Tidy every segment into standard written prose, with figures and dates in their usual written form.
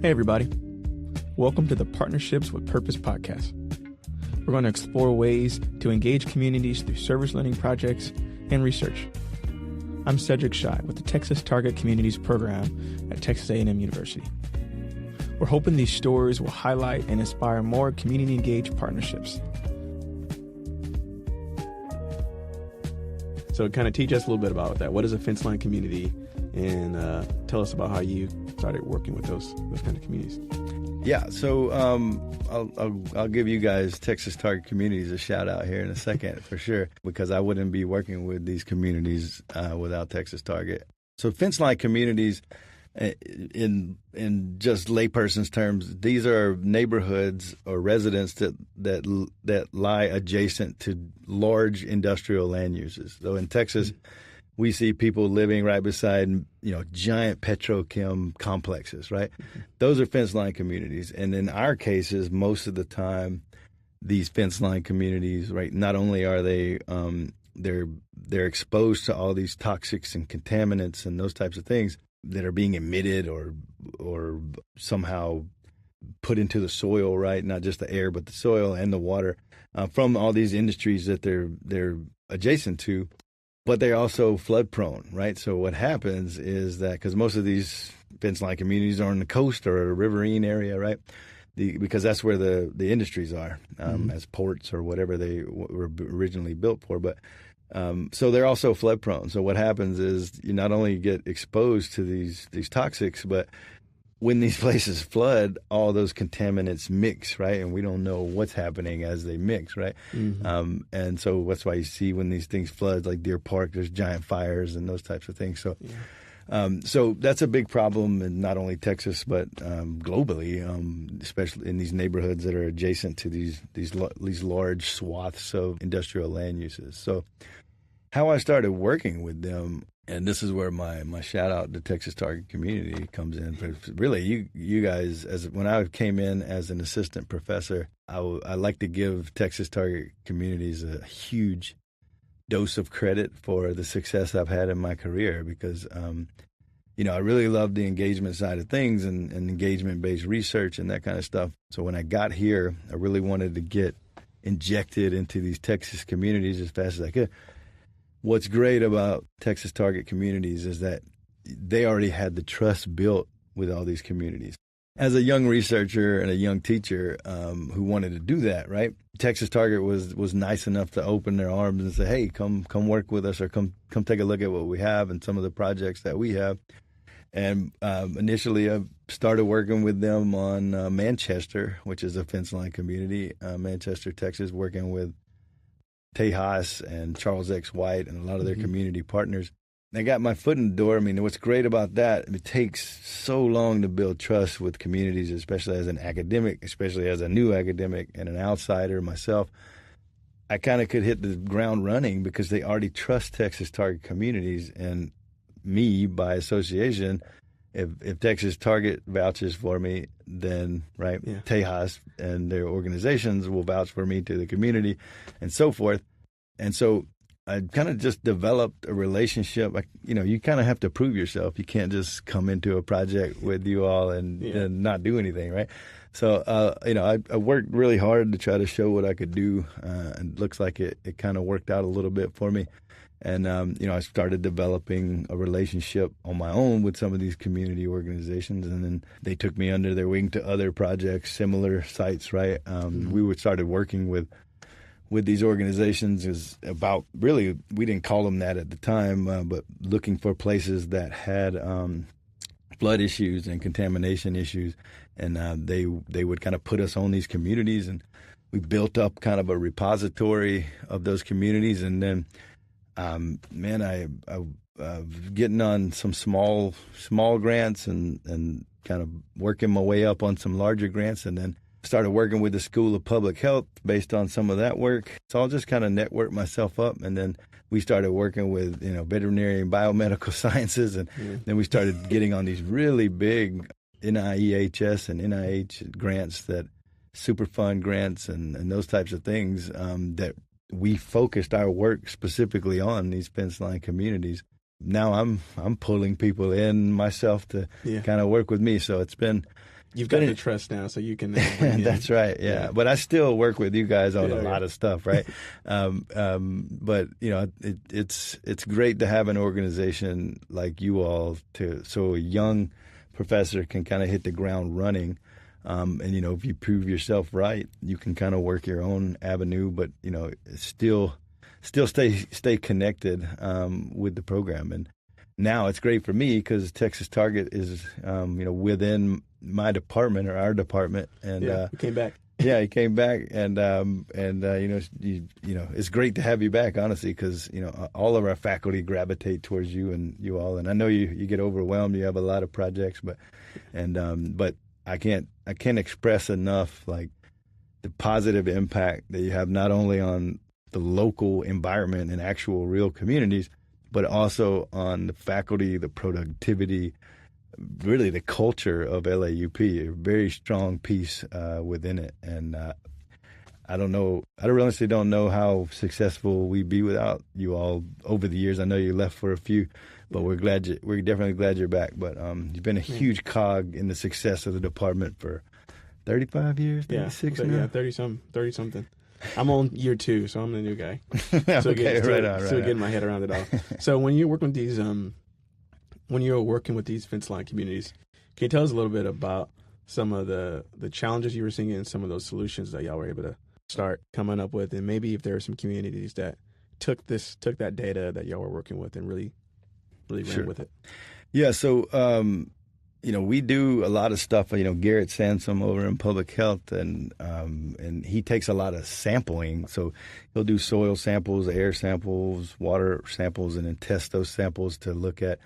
Hey, everybody. Welcome to the Partnerships with Purpose podcast. We're going to explore ways to engage communities through service learning projects and research. I'm Cedric Shy with the Texas Target Communities program at Texas A&M University. We're hoping these stories will highlight and inspire more community-engaged partnerships. So kind of teach us a little bit about that. What is a Fenceline community? And tell us about how you started working with those kind of communities. Yeah, so I'll give you guys Texas Target Communities a shout out here in a second for sure, because I wouldn't be working with these communities without Texas Target. So Fenceline Communities, in just layperson's terms, these are neighborhoods or residents that lie adjacent to large industrial land uses. So in Texas, we see people living right beside, giant petrochem complexes, right? Mm-hmm. Those are fence line communities. And in our cases, most of the time, these fence line communities, right, not only are they, they're exposed to all these toxics and contaminants and those types of things that are being emitted or somehow put into the soil, right? Not just the air, but the soil and the water from all these industries that they're adjacent to. But they're also flood prone, right? So what happens is that, because most of these fence line communities are on the coast or a riverine area, right? Because that's where the industries are, as ports or whatever they were originally built for. But so they're also flood prone. So what happens is you not only get exposed to these toxics, but when these places flood, all those contaminants mix, right? And we don't know what's happening as they mix, right? Mm-hmm. And so that's why you see when these things flood, like Deer Park, there's giant fires and those types of things. So, so that's a big problem in not only Texas but globally, especially in these neighborhoods that are adjacent to these large swaths of industrial land uses. So, how I started working with them. And this is where my shout out to Texas Target Community comes in. Really, you guys, when I came in as an assistant professor, I like to give Texas Target Communities a huge dose of credit for the success I've had in my career because, I really love the engagement side of things and engagement-based research and that kind of stuff. So when I got here, I really wanted to get injected into these Texas communities as fast as I could. What's great about Texas Target Communities is that they already had the trust built with all these communities. As a young researcher and a young teacher who wanted to do that, right? Texas Target was nice enough to open their arms and say, "Hey, come work with us, or come take a look at what we have and some of the projects that we have." And initially, I started working with them on Manchester, which is a fence line community, Manchester, Texas, working with Tejas and Charles X. White and a lot of their community partners. I got my foot in the door. I mean, what's great about that, it takes so long to build trust with communities, especially as an academic, especially as a new academic and an outsider myself. I kind of could hit the ground running because they already trust Texas Target Communities, and me, by association, if Texas Target vouches for me, then, right, Tejas and their organizations will vouch for me to the community and so forth. And so I kind of just developed a relationship. You kind of have to prove yourself. You can't just come into a project with you all and not do anything, right? So, I worked really hard to try to show what I could do, and it looks like it kind of worked out a little bit for me. And, I started developing a relationship on my own with some of these community organizations, and then they took me under their wing to other projects, similar sites, right? We started working with these organizations is about, really, we didn't call them that at the time, but looking for places that had flood issues and contamination issues, and they would kind of put us on these communities, and we built up kind of a repository of those communities, and then I getting on some small grants and kind of working my way up on some larger grants, and then started working with the School of Public Health based on some of that work. So I'll just kind of network myself up, and then we started working with veterinary and biomedical sciences, and then we started getting on these really big NIEHS and NIH grants, that Superfund grants and those types of things, that we focused our work specifically on these fence line communities. now I'm pulling people in myself to kind of work with me. So it's been. You've got the trust now, so you can. That's right. Yeah. But I still work with you guys on a lot of stuff, right? But it's great to have an organization like you all so a young professor can kind of hit the ground running. And if you prove yourself right, you can kind of work your own avenue, but still stay connected with the program. And now it's great for me because Texas Target is within my department or our department, and he came back. Yeah, he came back, and it's great to have you back, honestly, because all of our faculty gravitate towards you and you all, and I know you get overwhelmed. You have a lot of projects, but I can't express enough like the positive impact that you have not only on the local environment and actual real communities, but also on the faculty, the productivity, really the culture of LAUP, a very strong piece within it. And I honestly don't know how successful we'd be without you all over the years. I know you left for a few, but we're definitely glad you're back. But you've been a huge cog in the success of the department for 35 years, 36 now? Yeah, 30-something. I'm on year 2, so I'm the new guy. Still getting my head around it all. So when you're working with these, Fenceline communities, can you tell us a little bit about some of the challenges you were seeing and some of those solutions that y'all were able to start coming up with, and maybe if there are some communities that took that data that y'all were working with and really ran with it? Yeah. So we do a lot of stuff. Garrett Sansom over in public health, and he takes a lot of sampling. So he'll do soil samples, air samples, water samples, and then test those samples to look at,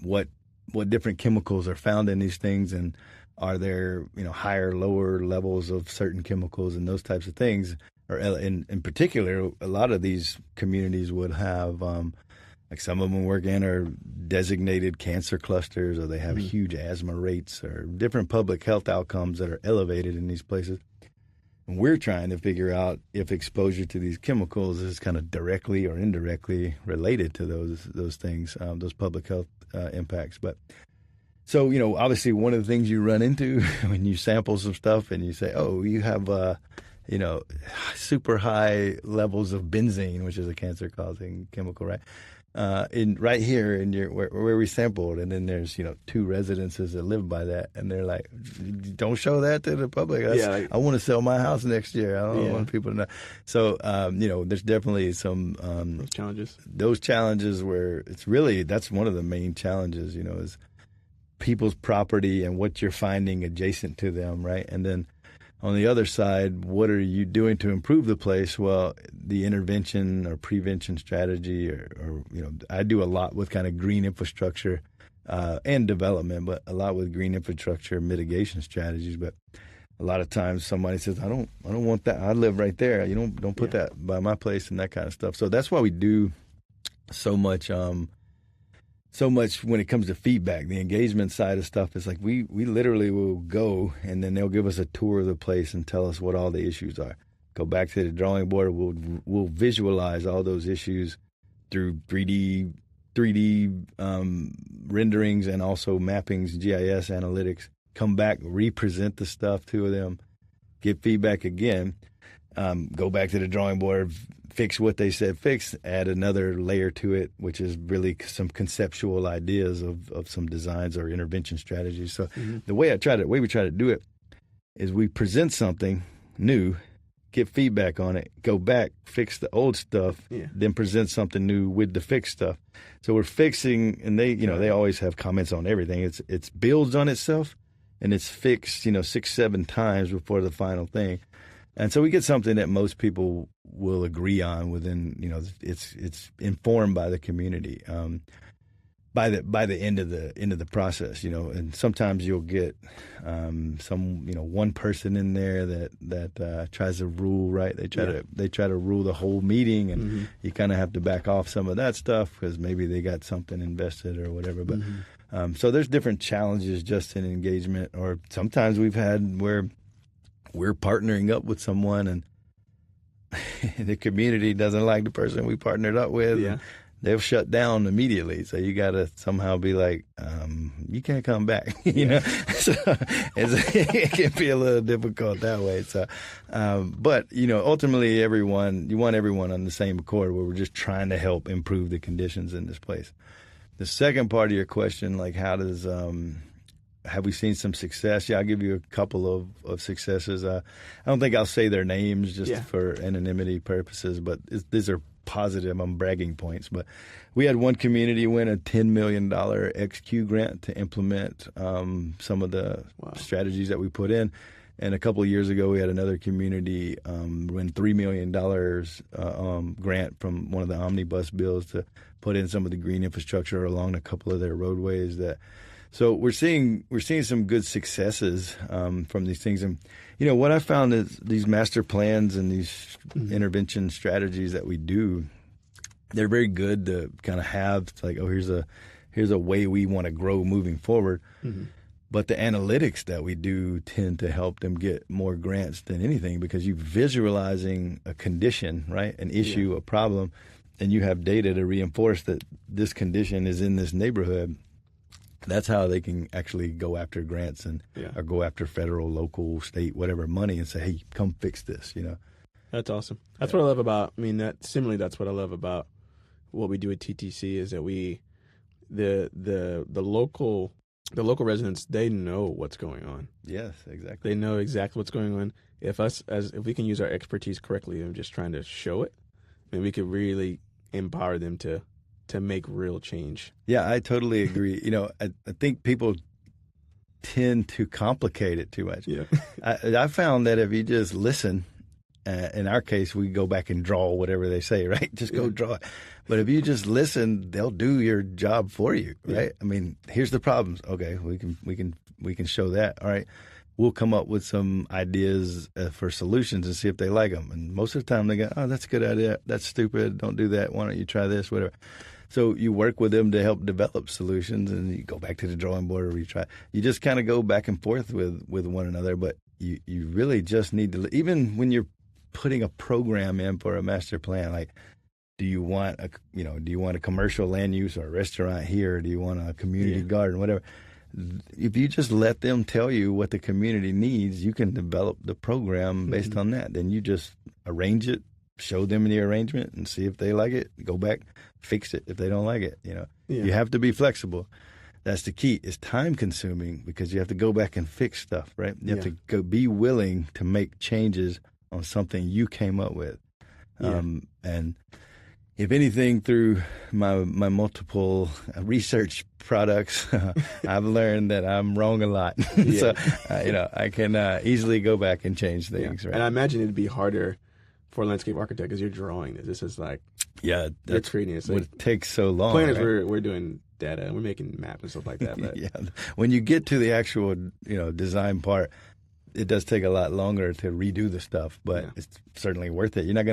what different chemicals are found in these things, and are there, higher, lower levels of certain chemicals and those types of things. Or in particular, a lot of these communities would have. Like some of them work in are designated cancer clusters, or they have huge asthma rates, or different public health outcomes that are elevated in these places. And we're trying to figure out if exposure to these chemicals is kind of directly or indirectly related to those things, those public health impacts. But so, obviously one of the things you run into when you sample some stuff and you say, oh, you have super high levels of benzene, which is a cancer-causing chemical, right? Right here in where we sampled, and then there's 2 residences that live by that, and they're like, don't show that to the public. I want to sell my house next year. I don't want people to know. So there's definitely some those challenges where it's really, that's one of the main challenges, is people's property and what you're finding adjacent to them, right? And then on the other side, what are you doing to improve the place? Well, the intervention or prevention strategy, or I do a lot with kind of green infrastructure and development, but a lot with green infrastructure mitigation strategies. But a lot of times somebody says, I don't want that. I live right there. Don't put that by my place and that kind of stuff. So that's why we do so much when it comes to feedback. The engagement side of stuff is like we literally will go, and then they'll give us a tour of the place and tell us what all the issues are. Go back to the drawing board. We'll visualize all those issues through 3D renderings and also mappings, GIS analytics. Come back, represent the stuff to them, get feedback again, go back to the drawing board, fix what they said fix, add another layer to it, which is really some conceptual ideas of some designs or intervention strategies. So the way we try to do it is we present something new, get feedback on it, go back, fix the old stuff, then present something new with the fixed stuff. So we're fixing, and they always have comments on everything. It's builds on itself, and it's fixed 6-7 times before the final thing. And so we get something that most people will agree on within, it's informed by the community, by the end of the process, and sometimes you'll get one person in there that tries to rule, right? They try to rule the whole meeting, and you kind of have to back off some of that stuff because maybe they got something invested or whatever. But so there's different challenges just in engagement, or sometimes we've had where we're partnering up with someone and the community doesn't like the person we partnered up with. Yeah. they'll shut down immediately. So you got to somehow be like, you can't come back, you know. So it can be a little difficult that way. So, but you know, ultimately, you want everyone on the same accord where we're just trying to help improve the conditions in this place. The second part of your question, like how does have we seen some success? Yeah, I'll give you a couple of successes. I don't think I'll say their names just for anonymity purposes, but these are positive. I'm bragging points. But we had one community win a $10 million XQ grant to implement some of the strategies that we put in. And a couple of years ago, we had another community win $3 million grant from one of the omnibus bills to put in some of the green infrastructure along a couple of their roadways. So we're seeing some good successes from these things. And you know what I found is these master plans and these intervention strategies that we do, they're very good to kind of have. It's like, oh, here's a way we want to grow moving forward. Mm-hmm. But the analytics that we do tend to help them get more grants than anything, because you're visualizing a condition, right? An issue, a problem, and you have data to reinforce that this condition is in this neighborhood. That's how they can actually go after grants or go after federal, local, state, whatever money and say, hey, come fix this, you know. That's awesome. That's what I love about, that's what I love about what we do at TTC is that the local residents, they know what's going on. Yes, exactly. They know exactly what's going on. If we can use our expertise correctly and just trying to show it, we could really empower them to make real change. Yeah, I totally agree. You know, I think people tend to complicate it too much. Yeah. I found that if you just listen, in our case, we go back and draw whatever they say, right? Just go draw it. But if you just listen, they'll do your job for you, right? Yeah. Here's the problems. Okay, we can show that. All right, we'll come up with some ideas for solutions and see if they like them. And most of the time they go, oh, that's a good idea. That's stupid. Don't do that. Why don't you try this? Whatever. So you work with them to help develop solutions, and you go back to the drawing board or retry. You just kind of go back and forth with one another. But you really just need to, even when you're putting a program in for a master plan, like, do you want a commercial land use or a restaurant here? Do you want a community garden, whatever? If you just let them tell you what the community needs, you can develop the program based on that. Then you just arrange it, show them the arrangement, and see if they like it. Go back, fix it if they don't like it. You have to be flexible. That's the key. It's time consuming because you have to go back and fix stuff, right? You have to be willing to make changes on something you came up with. And if anything, through my multiple research products, I've learned that I'm wrong a lot. So, I can easily go back and change things. Yeah. Right? And I imagine it'd be harder for a landscape architect because you're drawing this. This is like, you're creating it. What it takes so long. Planners, right? we're doing data and we're making maps and stuff like that. But when you get to the actual design part, it does take a lot longer to redo the stuff, but it's certainly worth it. You're not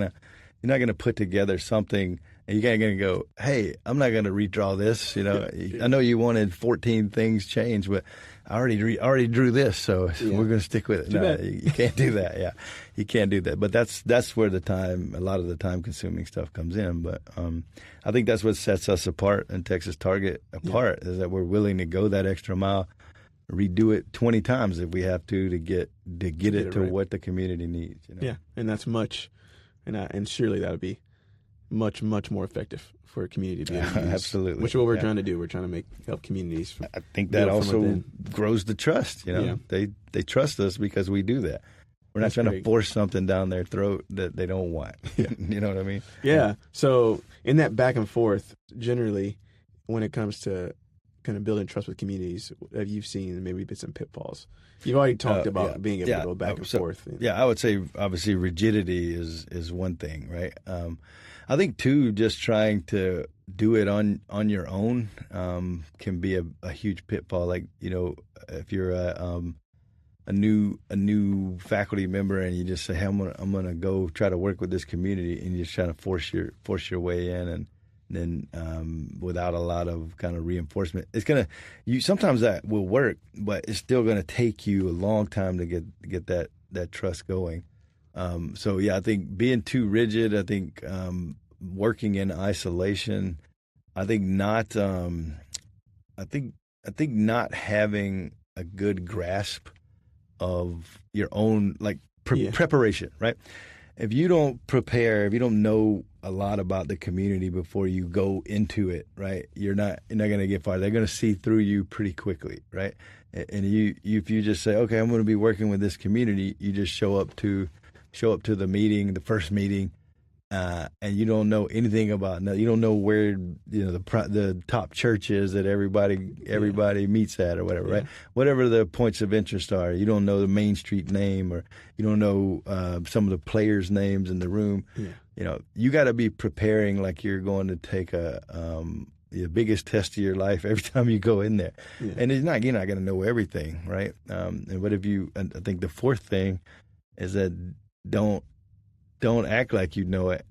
gonna put together something and you're gonna go, hey, I'm not gonna redraw this. I know you wanted 14 things changed, but I already drew this, so we're gonna stick with it. No, you can't do that. Yeah, you can't do that. But that's where a lot of the time consuming stuff comes in. But I think that's what sets us apart and Texas Target apart is that we're willing to go that extra mile. Redo it 20 times if we have to get it to what the community needs. Yeah, and that's much, and surely that would be much more effective for a community to be able to use. Absolutely, which is what we're trying to do. We're trying to help communities. I think that also grows the trust. They trust us because we do that. We're not trying to force something down their throat that they don't want. You know what I mean? Yeah. So in that back and forth, generally, when it comes to kind of building trust with communities that you've seen, maybe been some pitfalls. You've already talked about being able to go back and forth. Yeah, I would say obviously rigidity is one thing, right? I think too, just trying to do it on your own can be a huge pitfall. Like if you're a new faculty member and you just say, hey, I'm gonna go try to work with this community, and you're just trying to force your way in and then without a lot of kind of reinforcement, sometimes that will work, but it's still gonna take you a long time to get that trust going. I think being too rigid, I think working in isolation I think not. I think not having a good grasp of your own preparation, right? If you don't prepare, if you don't know a lot about the community before you go into it, right, you're not going to get far. They're going to see through you pretty quickly, right? And if you just say, okay, I'm going to be working with this community, you just show up to the meeting, the first meeting, and you don't know anything about. You don't know where the top church is that everybody meets at or whatever, right? Whatever the points of interest are, you don't know the Main Street name, or you don't know some of the players' names in the room. Yeah. You got to be preparing like you're going to take the biggest test of your life every time you go in there. Yeah. And you're not going to know everything, right? But I think the fourth thing is that don't act like you know it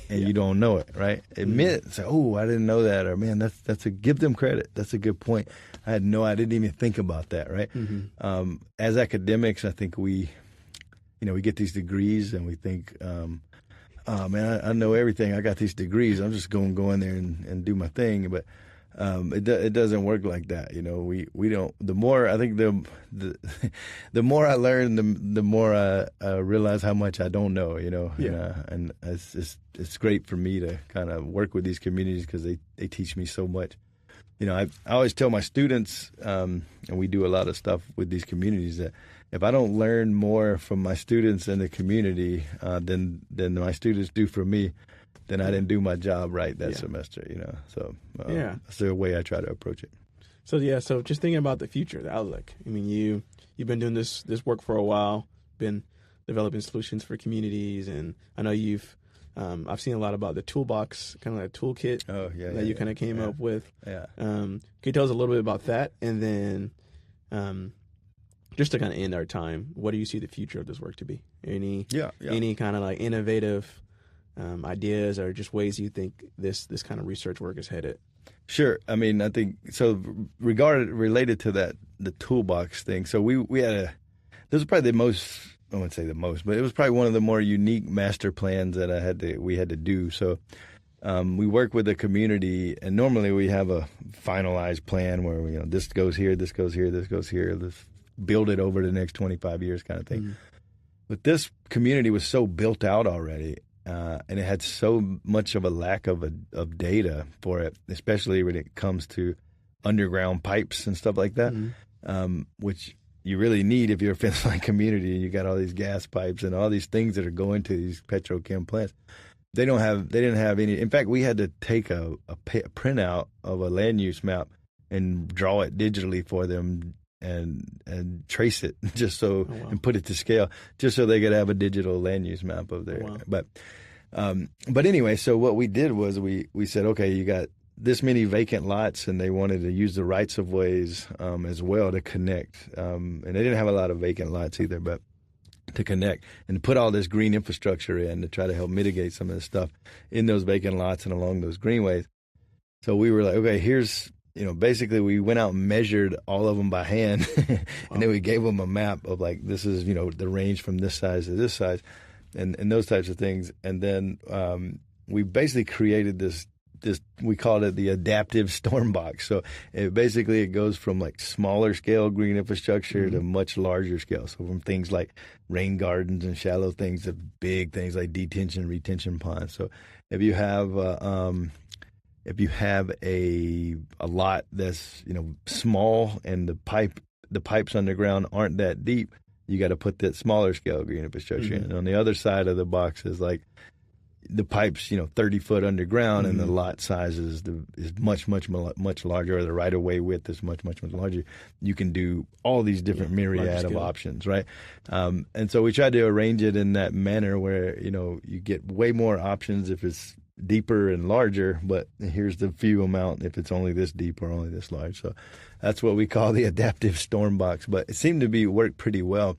and you don't know it, right? Admit, say, oh, I didn't know that, or man, give them credit. That's a good point. I didn't even think about that, right? Mm-hmm. As academics, I think we get these degrees and we think, oh man, I know everything. I got these degrees. I'm just going to go in there and do my thing. But it doesn't work like that. We don't. The more I think the more I learn, the more I realize how much I don't know. And it's great for me to kind of work with these communities because they teach me so much. I always tell my students, and we do a lot of stuff with these communities, that if I don't learn more from my students in the community than my students do from me, then I didn't do my job right that semester. So that's the way I try to approach it. So just thinking about the future, the outlook. I mean, you've been doing this work for a while, been developing solutions for communities, and I know I've seen a lot about the toolbox, kind of like a toolkit that you kind of came up with. Yeah. Can you tell us a little bit about that? And then just to kind of end our time, what do you see the future of this work to be? Any kind of like innovative ideas or just ways you think this kind of research work is headed? Sure. I mean, I think so. Related to that, the toolbox thing. So we had this was probably the most. I wouldn't say the most, but it was probably one of the more unique master plans that we had to do. So we work with the community, and normally we have a finalized plan where this goes here, this goes here, this goes here. Let's build it over the next 25 years, kind of thing. Mm-hmm. But this community was so built out already, and it had so much of a lack of data for it, especially when it comes to underground pipes and stuff like that, which you really need if you're a Fenceline community and you got all these gas pipes and all these things that are going to these petrochem plants. They didn't have any. In fact, we had to take a printout of a land use map and draw it digitally for them and trace it and put it to scale just so they could have a digital land use map of there. Oh, wow. But anyway, so what we did was we said, okay, you got this many vacant lots, and they wanted to use the rights of ways as well to connect. And they didn't have a lot of vacant lots either, but to connect and to put all this green infrastructure in to try to help mitigate some of the stuff in those vacant lots and along those greenways. So we were like, okay, here's, basically we went out and measured all of them by hand and then we gave them a map of like, this is, the range from this size to this size and those types of things. And then we basically created this, we called it the adaptive storm box. So it goes from like smaller scale green infrastructure to much larger scale. So from things like rain gardens and shallow things to big things like detention, retention ponds. So if you have a lot that's small and the pipes underground aren't that deep, you got to put that smaller scale green infrastructure in. And on the other side of the box is like the pipes, 30 foot underground, and the lot size is much larger, or the right of way width is much larger. You can do all these different myriad of options, right? And so we tried to arrange it in that manner where you get way more options if it's deeper and larger, but here's the few amount if it's only this deep or only this large. So that's what we call the adaptive storm box. But it seemed to work pretty well.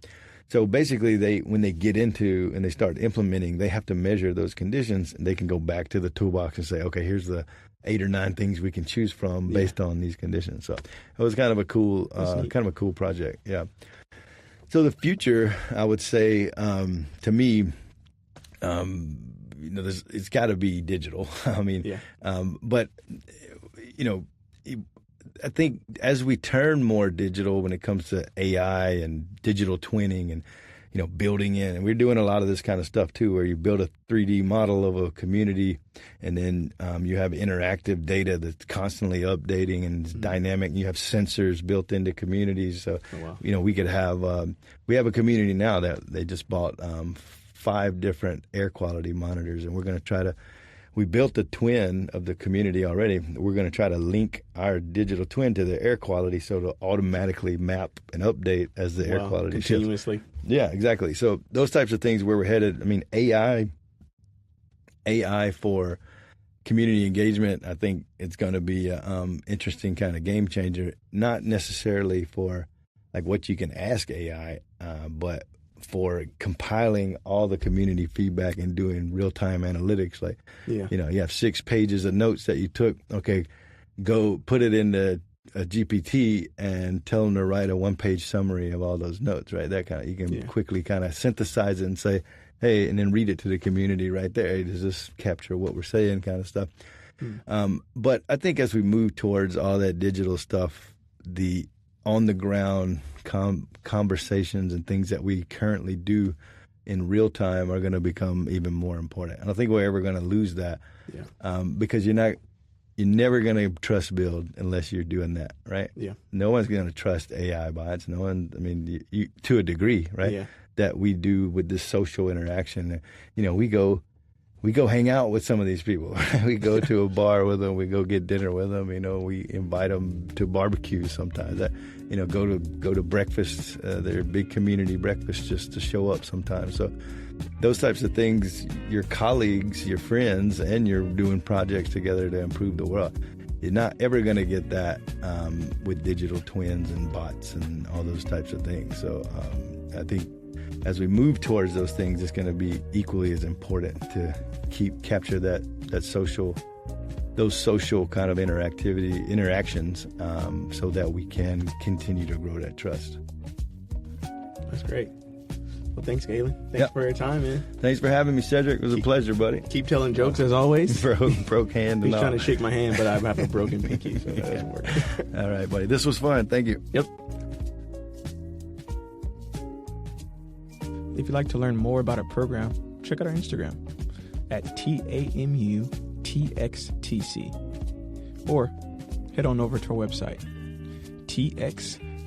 So basically, when they get into and they start implementing, they have to measure those conditions, and they can go back to the toolbox and say, okay, here's the 8 or 9 things we can choose from based on these conditions. So it was kind of a cool project. Yeah. So the future, I would say, to me, it's got to be digital. I mean, but I think as we turn more digital when it comes to AI and digital twinning and, building in, and we're doing a lot of this kind of stuff too, where you build a 3D model of a community and then you have interactive data that's constantly updating and it's dynamic. You have sensors built into communities. So, we could have, we have a community now that they just bought 5 different air quality monitors, and we're going to try to, we built the twin of the community already. We're going to try to link our digital twin to the air quality so to automatically map and update as the air quality continuously shifts. Yeah, exactly. So those types of things where we're headed. I mean, AI for community engagement, I think it's going to be an interesting kind of game changer, not necessarily for like what you can ask AI, but for compiling all the community feedback and doing real-time analytics. Like, you have 6 pages of notes that you took. Okay, go put it into a GPT and tell them to write a 1-page summary of all those notes, right? That kind of, you can quickly kind of synthesize it and say, hey, and then read it to the community right there. Hey, does this capture what we're saying kind of stuff? But I think as we move towards all that digital stuff, the on-the-ground conversations and things that we currently do in real time are going to become even more important. I don't think we're ever going to lose that because you're never going to trust build unless you're doing that, right? Yeah. No one's going to trust AI bots. No one, I mean, you, to a degree, right? Yeah. That we do with this social interaction. We go hang out with some of these people. We go to a bar with them. We go get dinner with them. We invite them to barbecues sometimes. Go to breakfasts. They're big community breakfasts just to show up sometimes. So those types of things, your colleagues, your friends, and you're doing projects together to improve the world. You're not ever going to get that with digital twins and bots and all those types of things. So I think as we move towards those things, it's going to be equally as important to capture those social kind of interactions so that we can continue to grow that trust. That's great. Well, thanks, Galen. Thanks for your time, man. Thanks for having me, Cedric. It was a pleasure, buddy. Keep telling jokes as always. Broke hand. He's trying to shake my hand, but I have a broken pinky, so that doesn't work. All right, buddy. This was fun. Thank you. Yep. If you'd like to learn more about our program, check out our Instagram at TAMUTXTC or head on over to our website, tx.ag/TXTC.